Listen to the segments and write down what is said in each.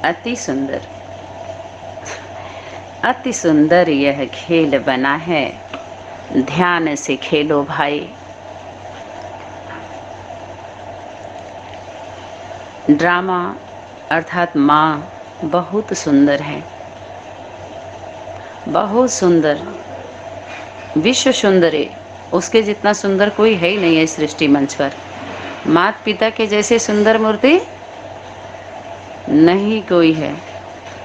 अति सुंदर, अति सुंदर यह खेल बना है, ध्यान से खेलो भाई। ड्रामा अर्थात माँ बहुत सुंदर है, बहुत सुंदर, विश्व सुंदरी, उसके जितना सुंदर कोई है ही नहीं है सृष्टि मंच पर। माता पिता के जैसे सुंदर मूर्ति नहीं कोई है।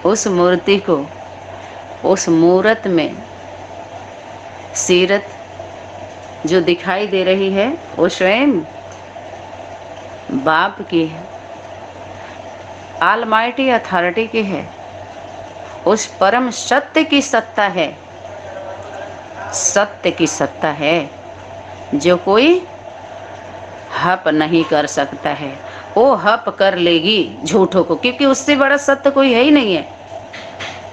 उस मूर्ति को, उस मूरत में सीरत जो दिखाई दे रही है वो स्वयं बाप की है, ऑलमाइटी अथॉरिटी की है, उस परम सत्य की सत्ता है, सत्य की सत्ता है जो कोई हप नहीं कर सकता है। वो हप कर लेगी झूठों को, क्योंकि उससे बड़ा सत्य कोई है ही नहीं है।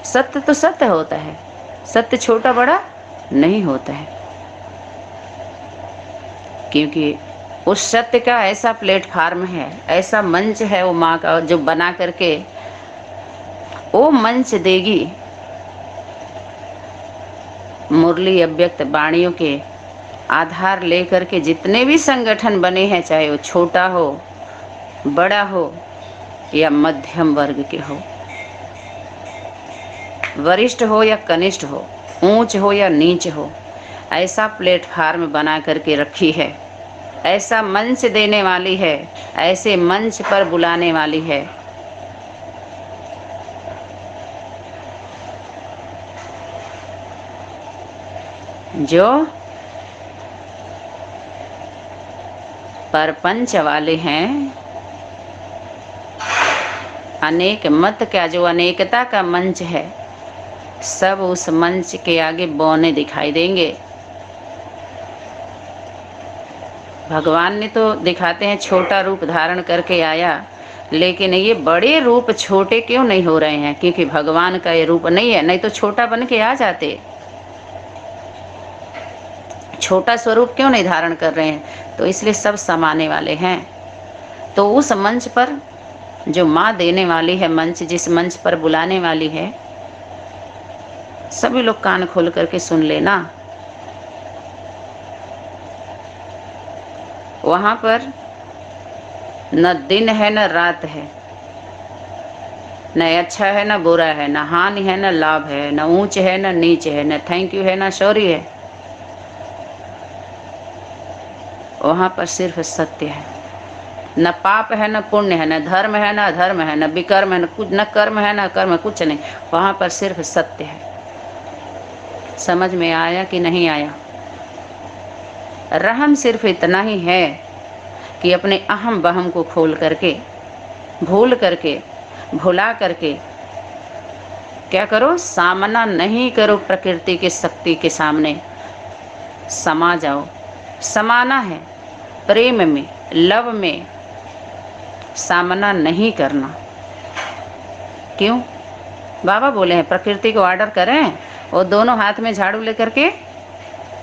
सत्य तो सत्य होता है, सत्य छोटा बड़ा नहीं होता है, क्योंकि उस सत्य का ऐसा प्लेटफार्म है, ऐसा मंच है वो माँ का, जो बना करके वो मंच देगी मुरली अव्यक्त वाणियों के आधार लेकर के जितने भी संगठन बने हैं, चाहे वो छोटा हो, बड़ा हो या मध्यम वर्ग के हो, वरिष्ठ हो या कनिष्ठ हो, ऊंच हो या नीच हो, ऐसा प्लेटफार्म बना करके रखी है, ऐसा मंच देने वाली है, ऐसे मंच पर बुलाने वाली है। जो परपंच वाले हैं, अनेक मत का जो अनेकता का मंच है, सब उस मंच के आगे बौने दिखाई देंगे। भगवान ने तो दिखाते हैं छोटा रूप धारण करके आया, लेकिन ये बड़े रूप छोटे क्यों नहीं हो रहे हैं? क्योंकि भगवान का ये रूप नहीं है, नहीं तो छोटा बन के आ जाते। छोटा स्वरूप क्यों नहीं धारण कर रहे हैं? तो इसलिए सब समाने वाले हैं। तो उस मंच पर जो माँ देने वाली है, मंच जिस मंच पर बुलाने वाली है, सभी लोग कान खोल करके सुन लेना। वहां पर न दिन है न रात है, न अच्छा है न बुरा है, न हानि है न लाभ है, न ऊंच है न नीच है, न थैंक यू है न सॉरी है। वहां पर सिर्फ सत्य है, न पाप है न पुण्य है, न धर्म है न अधर्म है, न विकर्म है न कुछ, न कर्म है न कर्म, कुछ नहीं। वहां पर सिर्फ सत्य है। समझ में आया कि नहीं आया? रहम सिर्फ इतना ही है कि अपने अहम बहम को खोल करके, भूल करके, भुला करके क्या करो? सामना नहीं करो प्रकृति की शक्ति के सामने, समा जाओ। समाना है प्रेम में, लव में, सामना नहीं करना। क्यों? बाबा बोले हैं प्रकृति को ऑर्डर करें, वो दोनों हाथ में झाड़ू लेकर के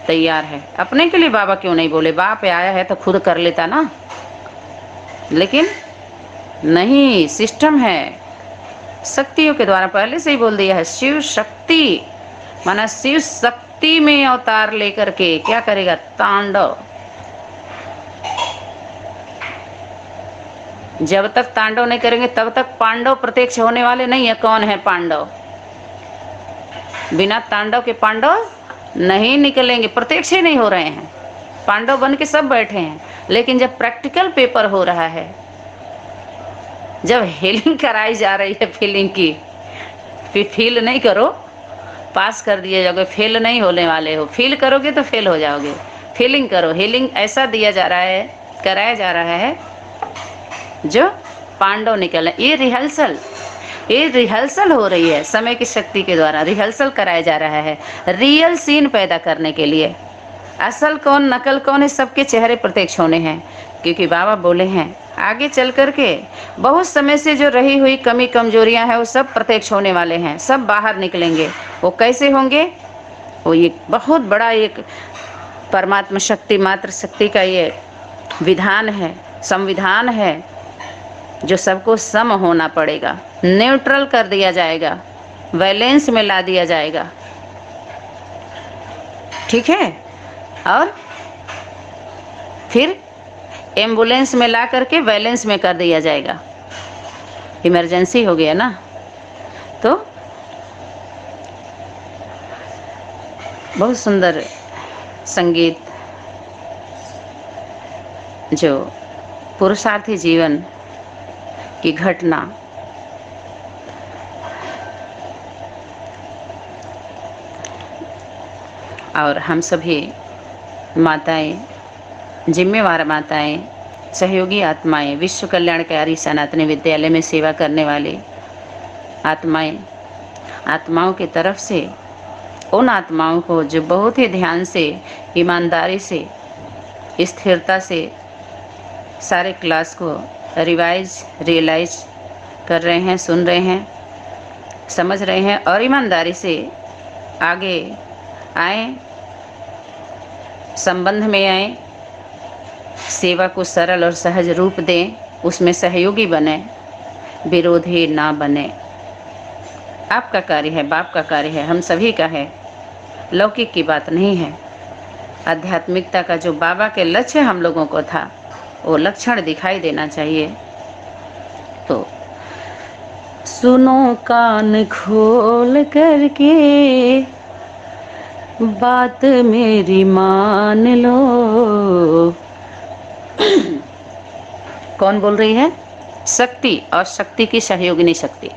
तैयार है। अपने के लिए बाबा क्यों नहीं बोले? बाप आया है तो खुद कर लेता ना, लेकिन नहीं, सिस्टम है शक्तियों के द्वारा पहले से ही बोल दिया है। शिव शक्ति माना शिव शक्ति में अवतार लेकर के क्या करेगा? तांडव। जब तक तांडव नहीं करेंगे तब तक पांडव प्रत्यक्ष होने वाले नहीं है। कौन है पांडव? बिना तांडव के पांडव नहीं निकलेंगे, प्रत्यक्ष ही नहीं हो रहे हैं। पांडव बन के सब बैठे हैं, लेकिन जब प्रैक्टिकल पेपर हो रहा है, जब हीलिंग कराई जा रही है फीलिंग की, फिर फील नहीं करो, पास कर दिए जाओगे, फेल नहीं होने वाले हो। फील करोगे तो फेल हो जाओगे। फीलिंग करो। हीलिंग ऐसा दिया जा रहा है, कराया जा रहा है जो पांडव निकले। ये रिहर्सल हो रही है समय की शक्ति के द्वारा, रिहर्सल कराया जा रहा है रियल सीन पैदा करने के लिए। असल कौन नकल कौन है, सबके चेहरे प्रत्यक्ष होने हैं। क्योंकि बाबा बोले हैं आगे चल करके बहुत समय से जो रही हुई कमी कमजोरियां हैं वो सब प्रत्यक्ष होने वाले हैं, सब बाहर निकलेंगे। वो कैसे होंगे? वो ये बहुत बड़ा एक परमात्मा शक्ति, मात्र शक्ति का ये विधान है, संविधान है। जो सबको सम होना पड़ेगा, न्यूट्रल कर दिया जाएगा, बैलेंस में ला दिया जाएगा। ठीक है। और फिर एम्बुलेंस में ला करके बैलेंस में कर दिया जाएगा। इमरजेंसी हो गया ना, तो बहुत सुंदर संगीत जो पुरुषार्थी जीवन की घटना और हम सभी माताएं, जिम्मेवार माताएं, सहयोगी आत्माएं, विश्व कल्याणकारी सनातनी विद्यालय में सेवा करने वाली आत्माएं, आत्माओं की तरफ से उन आत्माओं को जो बहुत ही ध्यान से, ईमानदारी से, स्थिरता से सारे क्लास को रियलाइज कर रहे हैं, सुन रहे हैं, समझ रहे हैं और ईमानदारी से आगे आए, संबंध में आए, सेवा को सरल और सहज रूप दें, उसमें सहयोगी बने, विरोधी ना बने। आपका कार्य है, बाप का कार्य है, हम सभी का है, लौकिक की बात नहीं है। आध्यात्मिकता का जो बाबा के लक्ष्य हम लोगों को था, वो लक्षण दिखाई देना चाहिए। तो सुनो कान खोल करके, बात मेरी मान लो। कौन बोल रही है? शक्ति और शक्ति की सहयोगिनी शक्ति।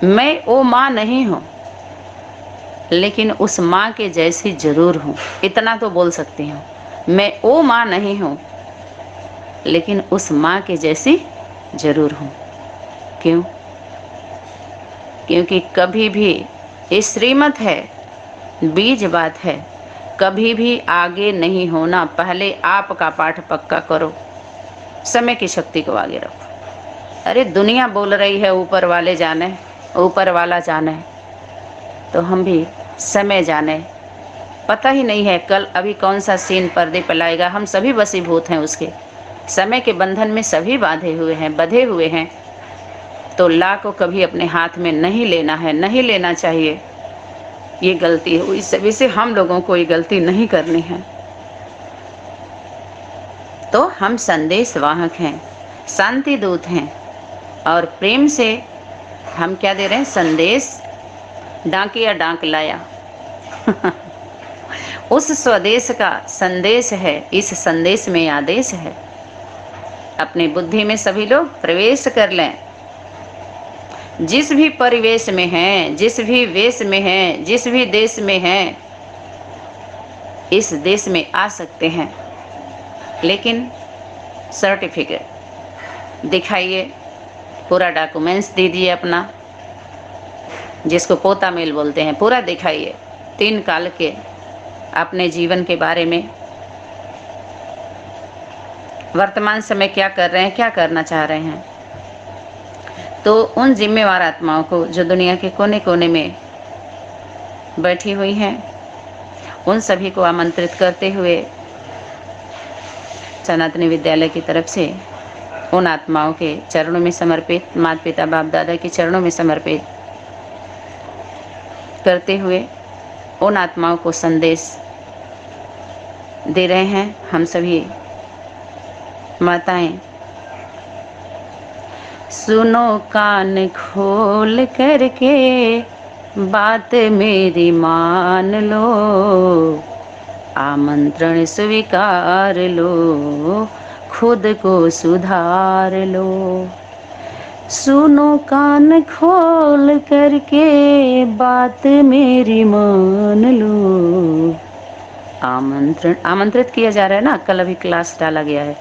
मैं वो माँ नहीं हूँ, लेकिन उस माँ के जैसी जरूर हूँ, इतना तो बोल सकती हूँ। मैं वो माँ नहीं हूँ, लेकिन उस माँ के जैसी जरूर हूँ। क्यों? क्योंकि कभी भी ये श्रीमत है, बीज बात है, कभी भी आगे नहीं होना। पहले आपका पाठ पक्का करो, समय की शक्ति को आगे रखो। अरे दुनिया बोल रही है ऊपर वाले जाने, ऊपर वाला जाने, तो हम भी समय जाने। पता ही नहीं है कल अभी कौन सा सीन पर्दे पर लाएगा। हम सभी वशीभूत हैं उसके, समय के बंधन में सभी बांधे हुए हैं, बंधे हुए हैं। तो ला को कभी अपने हाथ में नहीं लेना है, नहीं लेना चाहिए। ये गलती हुई, सभी से हम लोगों को ये गलती नहीं करनी है। तो हम संदेश वाहक हैं, शांति दूत हैं, और प्रेम से हम क्या दे रहे हैं? संदेश। डाकिया डाक लाया उस स्वदेश का संदेश है, इस संदेश में आदेश है। अपनी बुद्धि में सभी लोग प्रवेश कर लें। जिस भी परिवेश में हैं, जिस भी वेश में हैं, जिस भी देश में हैं, इस देश में आ सकते हैं, लेकिन सर्टिफिकेट दिखाइए, पूरा डॉक्यूमेंट्स दीजिए अपना, जिसको पोता मेल बोलते हैं, पूरा दिखाइए 3 काल के अपने जीवन के बारे में, वर्तमान समय क्या कर रहे हैं, क्या करना चाह रहे हैं। तो उन जिम्मेवार आत्माओं को जो दुनिया के कोने कोने में बैठी हुई हैं, उन सभी को आमंत्रित करते हुए सनातनी विद्यालय की तरफ से उन आत्माओं के चरणों में समर्पित, माता पिता बाप दादा के चरणों में समर्पित करते हुए उन आत्माओं को संदेश दे रहे हैं हम सभी माताएं। सुनो कान खोल करके, बात मेरी मान लो, आमंत्रण स्वीकार लो, खुद को सुधार लो। सुनो कान खोल करके, बात मेरी मान लो। आमंत्रित किया जा रहा है ना, कल अभी क्लास डाला गया है।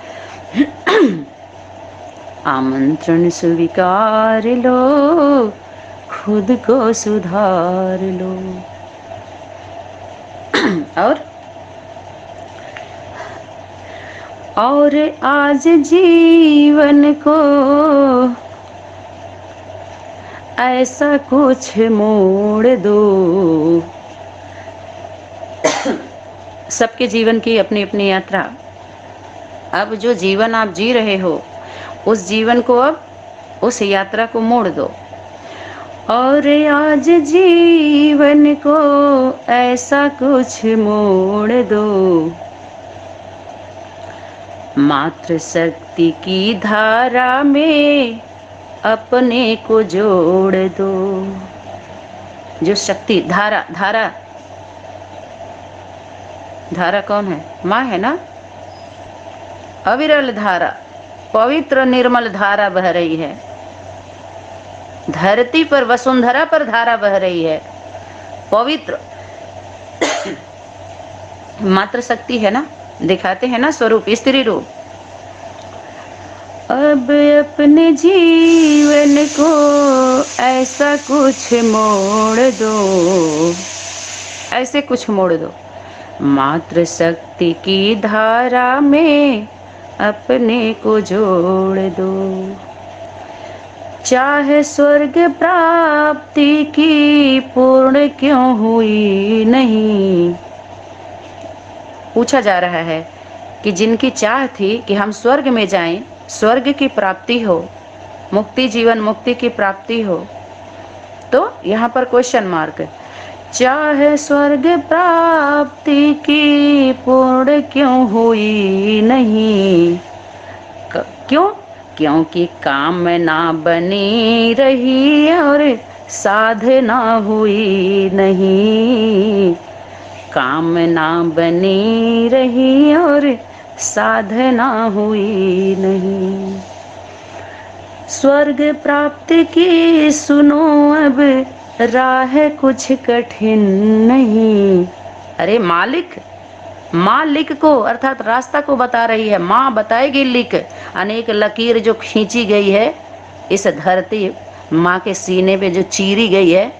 आमंत्रण स्वीकार लो, खुद को सुधार लो। और आज जीवन को ऐसा कुछ मोड़ दो। सबके जीवन की अपनी अपनी यात्रा अब जो जीवन आप जी रहे हो, उस जीवन को अब उस यात्रा को मोड़ दो और आज जीवन को ऐसा कुछ मोड़ दो, मातृ शक्ति की धारा में अपने को जोड़ दो। जो शक्ति धारा, धारा धारा कौन है? माँ है ना। अविरल धारा, पवित्र निर्मल धारा बह रही है धरती पर, वसुंधरा पर धारा बह रही है पवित्र। मातृ शक्ति है ना, दिखाते हैं ना स्वरूप, स्त्री रूप। अब अपने जीवन को ऐसा कुछ मोड़ दो, ऐसे कुछ मोड़ दो, मातृ शक्ति की धारा में अपने को जोड़ दो। चाहे स्वर्ग प्राप्ति की पूर्ण क्यों हुई नहीं। पूछा जा रहा है कि जिनकी चाह थी कि हम स्वर्ग में जाएं, स्वर्ग की प्राप्ति हो, मुक्ति, जीवन मुक्ति की प्राप्ति हो, तो यहाँ पर क्वेश्चन मार्क है। चाहे स्वर्ग प्राप्ति की पूर्ण क्यों हुई नहीं। क्यों? क्योंकि कामना बनी रही और साधना हुई नहीं। कामना बनी रही और साधना हुई नहीं। स्वर्ग प्राप्ति की सुनो अब राह कुछ कठिन नहीं। अरे माँ लिख को अर्थात रास्ता को बता रही है, माँ बताएगी लिख। अनेक लकीर जो खींची गई है इस धरती माँ के सीने पे, जो चीरी गई है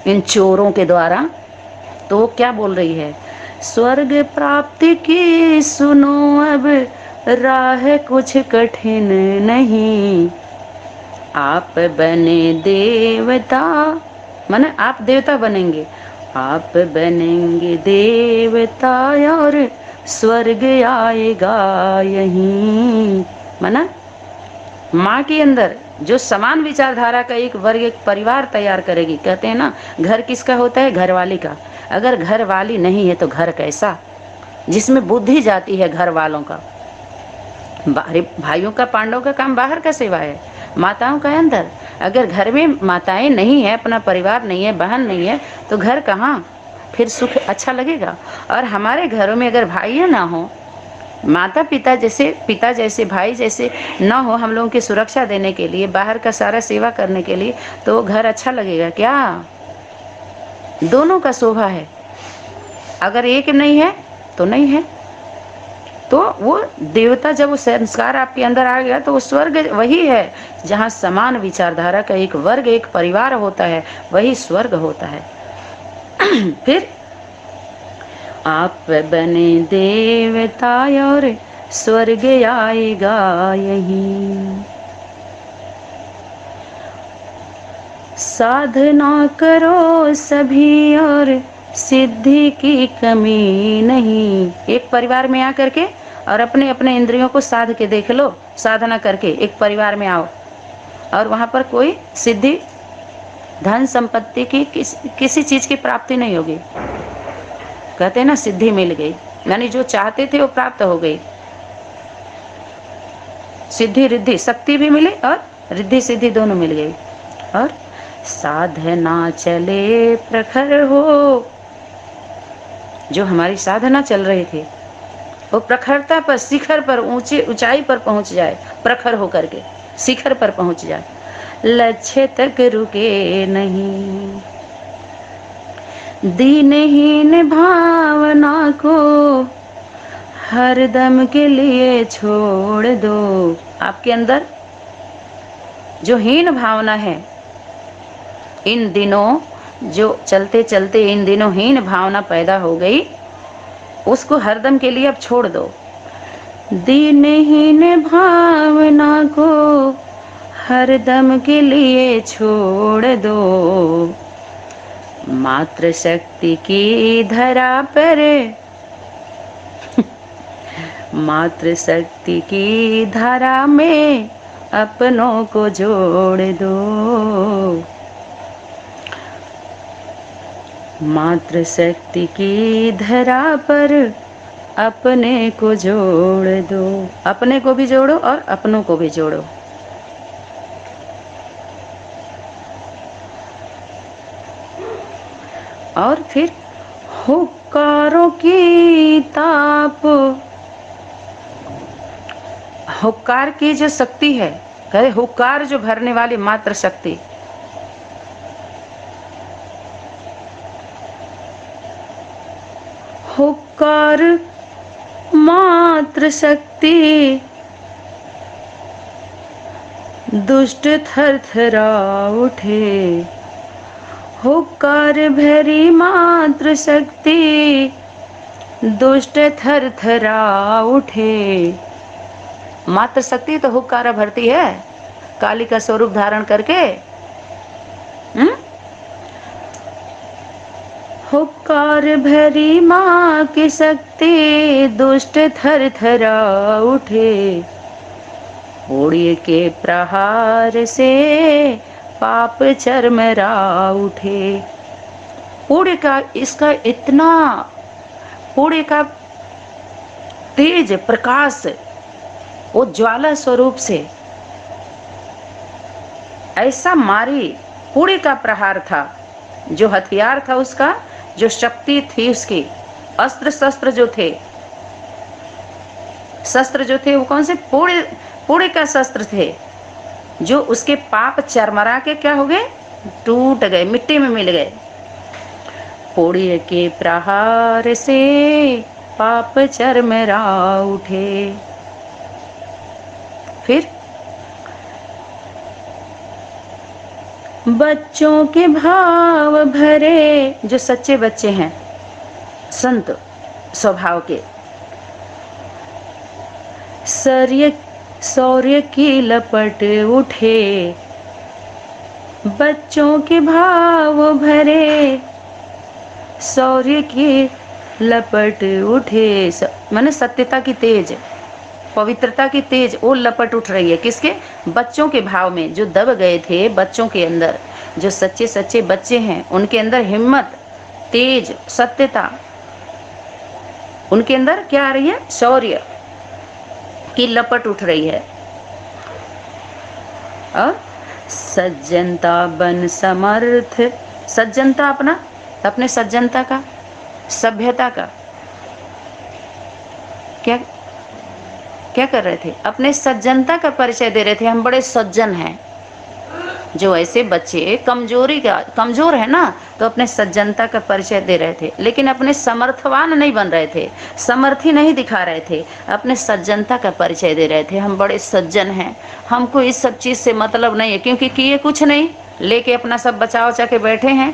इन चोरों के द्वारा, तो वो क्या बोल रही है? स्वर्ग प्राप्ति की सुनो अब राह कुछ कठिन नहीं। आप बने देवता, माने आप देवता बनेंगे, आप बनेंगे देवता और स्वर्ग आएगा यहीं। माना माँ के अंदर जो समान विचारधारा का एक वर्ग, एक परिवार तैयार करेगी। कहते हैं ना, घर किसका होता है? घरवाली का। अगर घरवाली नहीं है तो घर कैसा? जिसमें बुद्धि जाती है घर वालों का। भाइयों का, पांडवों का काम बाहर का सेवा है, माताओं का अंदर। अगर घर में माताएं नहीं है, अपना परिवार नहीं है, बहन नहीं है, तो घर कहाँ फिर सुख अच्छा लगेगा। और हमारे घरों में अगर भाई ना हो, माता पिता जैसे भाई जैसे ना हो, हम लोगों की सुरक्षा देने के लिए, बाहर का सारा सेवा करने के लिए, तो घर अच्छा लगेगा क्या? दोनों का शोभा है। अगर एक नहीं है तो नहीं है। तो वो देवता, जब वो संस्कार आपके अंदर आ गया, तो वो स्वर्ग वही है जहाँ समान विचारधारा का एक वर्ग, एक परिवार होता है, वही स्वर्ग होता है। फिर आप बने देवता और स्वर्ग आएगा यहीं। साधना करो सभी और सिद्धि की कमी नहीं। एक परिवार में आकर के और अपने अपने इंद्रियों को साध के देख लो, साधना करके एक परिवार में आओ और वहाँ पर कोई सिद्धि, धन संपत्ति की किसी चीज की प्राप्ति नहीं होगी। कहते हैं ना, सिद्धि मिल गई, यानी जो चाहते थे वो प्राप्त हो गई। सिद्धि रिद्धि, शक्ति भी मिली और रिद्धि सिद्धि दोनों मिल गई। और साधना चले प्रखर हो, जो हमारी साधना चल रही थी वो प्रखरता पर, शिखर पर, ऊंचाई पर पहुंच जाए, प्रखर होकर के शिखर पर पहुंच जाए, लक्ष्य तक रुके नहीं। दीनहीन भावना को हरदम के लिए छोड़ दो। आपके अंदर जो हीन भावना है, इन दिनों जो चलते चलते इन दिनों हीन भावना पैदा हो गई, उसको हरदम के लिए अब छोड़ दो। दीनहीन भावना को हरदम के लिए छोड़ दो। मातृ शक्ति की धरा पर मातृ शक्ति की धारा में अपनों को जोड़ दो। मातृ शक्ति की धरा पर अपने को जोड़ दो। अपने को भी जोड़ो और अपनों को भी जोड़ो। और फिर हुक्कारों की ताप, हुक्कार की जो शक्ति है, कहे हुक्कार जो भरने वाली मातृ शक्ति, हुक्कार मातृ शक्ति दुष्ट थरथरा उठे। हुक्कार भरी मातृ शक्ति दुष्ट थरथरा उठे। मातृ शक्ति तो हुक्कारा भरती है काली का स्वरूप धारण करके। हुक्कार भरी माँ की शक्ति दुष्ट थरथरा उठे। पूड़ी के प्रहार से पाप चरमरा उठे। पूड़ी का इसका इतना, पूड़ी का तेज प्रकाश, वो ज्वाला स्वरूप से ऐसा मारी। पूड़ी का प्रहार था, जो हथियार था उसका, जो शक्ति थी उसकी, अस्त्र शस्त्र जो थे, शस्त्र जो थे वो कौन से? पूड़ी का शस्त्र थे, जो उसके पाप चरमरा के क्या हो गए? टूट गए, मिट्टी में मिल गए। पूड़ी के प्रहार से पाप चरमरा उठे। फिर बच्चों के भाव भरे, जो सच्चे बच्चे हैं, संत स्वभाव के, शौर्य की लपट उठे। बच्चों के भाव भरे, शौर्य की लपट उठे। माने सत्यता की तेज, पवित्रता की तेज वो लपट उठ रही है। किसके? बच्चों के भाव में, जो दब गए थे बच्चों के अंदर, जो सच्चे सच्चे बच्चे हैं उनके अंदर हिम्मत, तेज, सत्यता, उनके अंदर क्या आ रही है? शौर्य की लपट उठ रही है। और सज्जनता बन समर्थ, सज्जनता अपना, अपने सज्जनता का, सभ्यता का क्या क्या कर रहे थे? अपने सज्जनता का परिचय दे रहे थे। हम बड़े सज्जन हैं। जो ऐसे बच्चे कमजोर है ना, तो अपने सज्जनता का परिचय दे रहे थे, लेकिन अपने समर्थवान नहीं बन रहे थे, समर्थी नहीं दिखा रहे थे, अपने सज्जनता का परिचय दे रहे थे। हम बड़े सज्जन हैं, हमको इस सब चीज से मतलब नहीं है, क्योंकि किए कुछ नहीं, लेके अपना सब बचा उचा के बैठे हैं।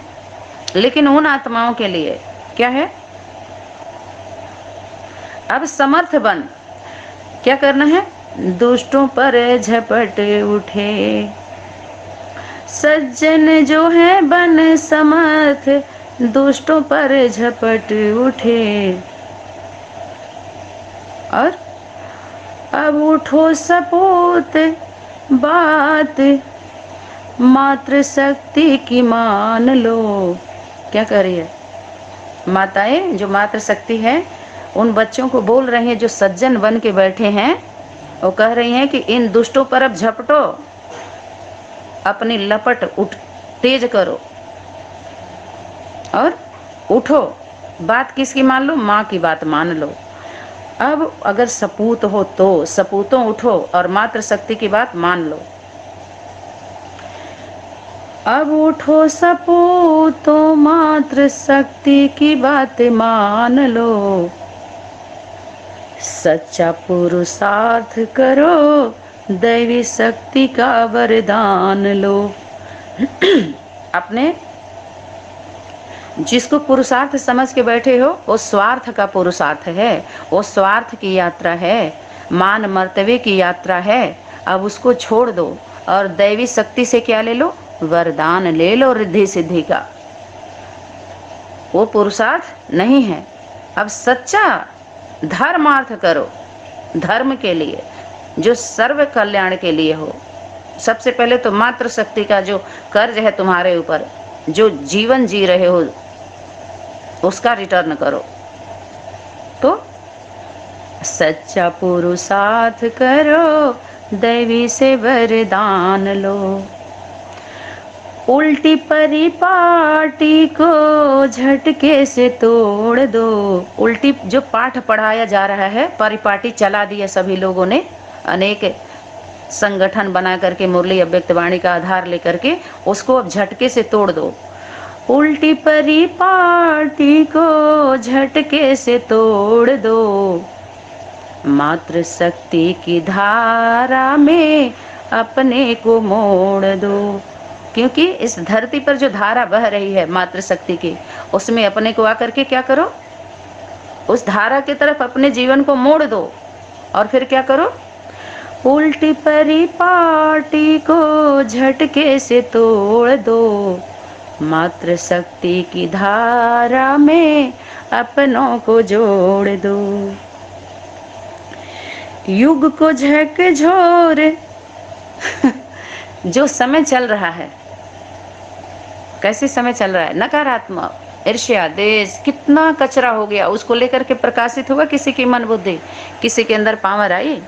लेकिन उन आत्माओं के लिए क्या है? अब समर्थ बन, क्या करना है? दुष्टों पर झपट उठे। सज्जन जो है बन समर्थ, दुष्टों पर झपट उठे। और अब उठो सपूत, बात मातृ शक्ति की मान लो। क्या कर रही है माताएं? जो मातृ शक्ति है उन बच्चों को बोल रही हैं, जो सज्जन बन के बैठे हैं, वो कह रही हैं कि इन दुष्टों पर अब झपटो, अपनी लपट उठ तेज करो और उठो। बात किसकी मान लो? माँ की बात मान लो। अब अगर सपूत हो तो सपूतों उठो और मातृ शक्ति की बात मान लो। अब उठो सपूतों, मातृ शक्ति की बात मान लो। सच्चा पुरुषार्थ करो, दैवी शक्ति का वरदान लो। अपने जिसको पुरुषार्थ समझ के बैठे हो, वो स्वार्थ का पुरुषार्थ है, वो स्वार्थ की यात्रा है, मान मर्तबे की यात्रा है। अब उसको छोड़ दो और दैवी शक्ति से क्या ले लो? वरदान ले लो, रिद्धि सिद्धि का। वो पुरुषार्थ नहीं है। अब सच्चा धर्मार्थ करो, धर्म के लिए, जो सर्व कल्याण के लिए हो। सबसे पहले तो मातृशक्ति का जो कर्ज है तुम्हारे ऊपर, जो जीवन जी रहे हो, उसका रिटर्न करो। तो सच्चा पुरुषार्थ करो, दैवी से वरदान लो, उल्टी परिपाटी को झटके से तोड़ दो। उल्टी जो पाठ पढ़ाया जा रहा है, परिपाटी चला दिया सभी लोगों ने, अनेक संगठन बना करके मुरली अव्यक्तवाणी का आधार लेकर के, उसको अब झटके से तोड़ दो। उल्टी परिपाटी को झटके से तोड़ दो, मातृ शक्ति की धारा में अपने को मोड़ दो। क्योंकि इस धरती पर जो धारा बह रही है मातृ शक्ति की, उसमें अपने को आकर के क्या करो, उस धारा की तरफ अपने जीवन को मोड़ दो। और फिर क्या करो, उल्टी परिपाटी को झटके से तोड़ दो, मातृ शक्ति की धारा में अपनों को जोड़ दो। युग को झकझोर जो समय चल रहा है, कैसे समय चल रहा है, नकारात्मक, ईर्ष्या, देश, कितना कचरा हो गया, उसको लेकर के प्रकाशित होगा किसी की मन बुद्धि, किसी के अंदर पावर आई।